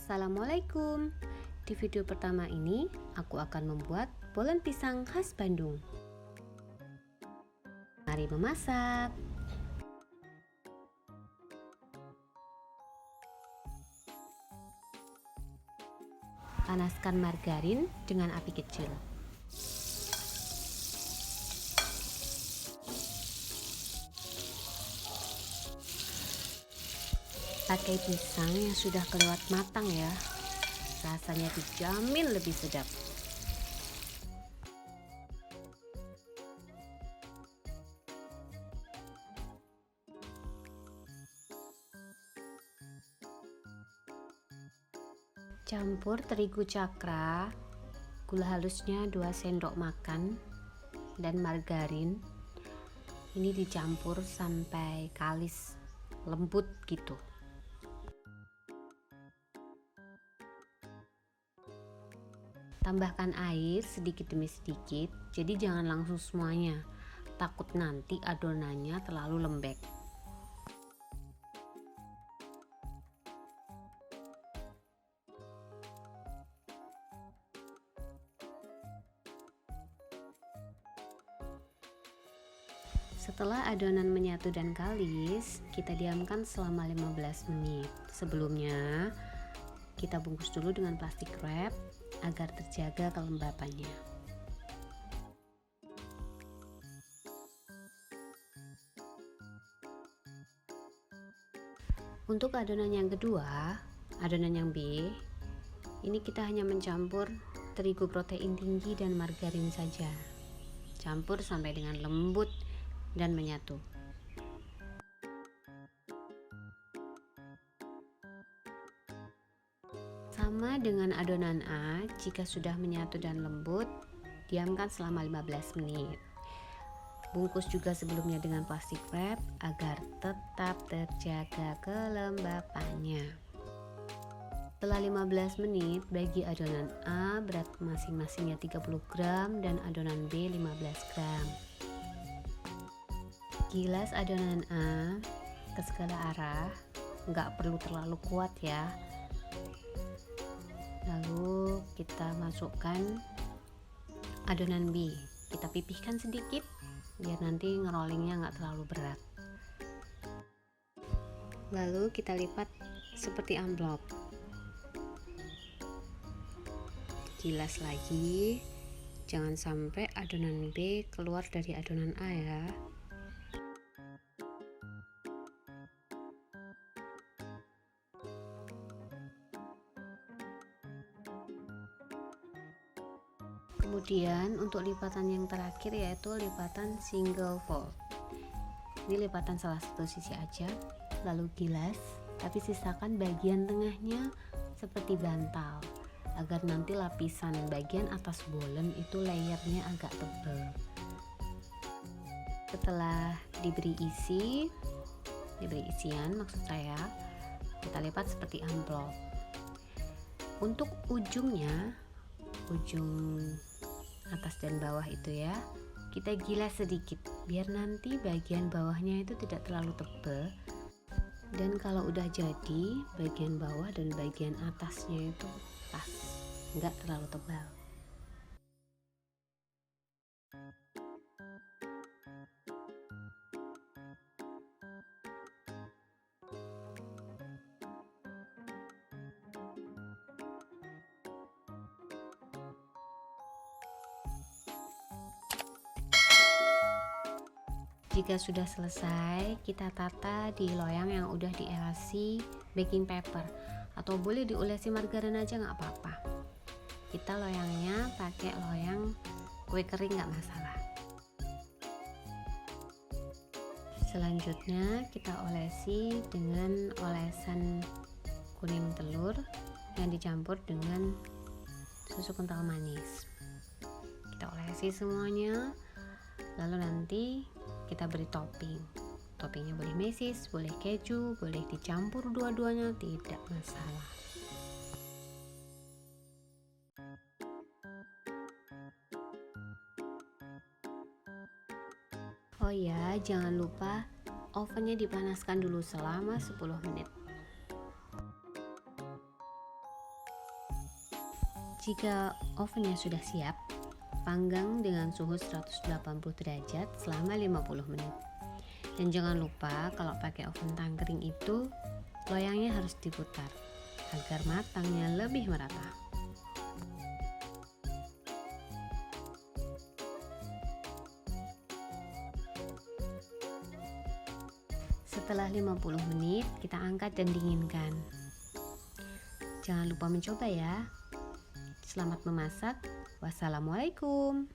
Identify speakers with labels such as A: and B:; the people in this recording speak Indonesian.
A: Assalamualaikum. Di video pertama ini, aku akan membuat bolen pisang khas Bandung. Mari memasak. Panaskan margarin dengan api kecil. Pakai pisang yang sudah kelewat matang ya, rasanya dijamin lebih sedap. Campur terigu cakra, gula halusnya 2 sendok makan, dan margarin. Ini dicampur sampai kalis, lembut gitu. Tambahkan air sedikit demi sedikit, jadi jangan langsung semuanya, takut nanti adonannya terlalu lembek. Setelah adonan menyatu dan kalis, kita diamkan selama 15 menit. Sebelumnya, kita bungkus dulu dengan plastik wrap agar terjaga kelembapannya. Untuk adonan yang kedua, adonan yang B, ini kita hanya mencampur terigu protein tinggi dan margarin saja. Campur sampai dengan lembut dan menyatu. Sama dengan adonan A, jika sudah menyatu dan lembut, diamkan selama 15 menit. Bungkus juga sebelumnya dengan plastik wrap agar tetap terjaga kelembapannya. Setelah 15 menit, bagi adonan A berat masing-masingnya 30 gram dan adonan B 15 gram. Gilas adonan A ke segala arah, nggak perlu terlalu kuat ya. Lalu kita masukkan adonan B, kita pipihkan sedikit biar nanti ngerollingnya nggak terlalu berat. Lalu kita lipat seperti amplop. Gilas lagi, jangan sampai adonan B keluar dari adonan A ya. Kemudian untuk lipatan yang terakhir yaitu lipatan single fold. Ini lipatan salah satu sisi aja, lalu gilas, tapi sisakan bagian tengahnya seperti bantal, agar nanti lapisan bagian atas bolen itu layernya agak tebal. Setelah diberi isian maksud saya, kita lipat seperti amplop. Untuk ujung atas dan bawah itu ya, kita gilas sedikit biar nanti bagian bawahnya itu tidak terlalu tebal, dan kalau udah jadi bagian bawah dan bagian atasnya itu pas, nggak terlalu tebal. Jika sudah selesai, kita tata di loyang yang udah dielasi baking paper, atau boleh diolesi margarin aja nggak apa-apa. Kita loyangnya pakai loyang kue kering nggak masalah. Selanjutnya kita olesi dengan olesan kuning telur yang dicampur dengan susu kental manis. Kita olesi semuanya, lalu nanti kita beri topping. Toppingnya boleh mesis, boleh keju, boleh dicampur dua-duanya, tidak masalah. Oh ya, jangan lupa ovennya dipanaskan dulu selama 10 menit. Jika ovennya sudah siap, panggang dengan suhu 180 derajat selama 50 menit. Dan jangan lupa kalau pakai oven tangkring itu, loyangnya harus diputar agar matangnya lebih merata. Setelah 50 menit, kita angkat dan dinginkan. Jangan lupa mencoba ya. Selamat memasak. Wassalamualaikum.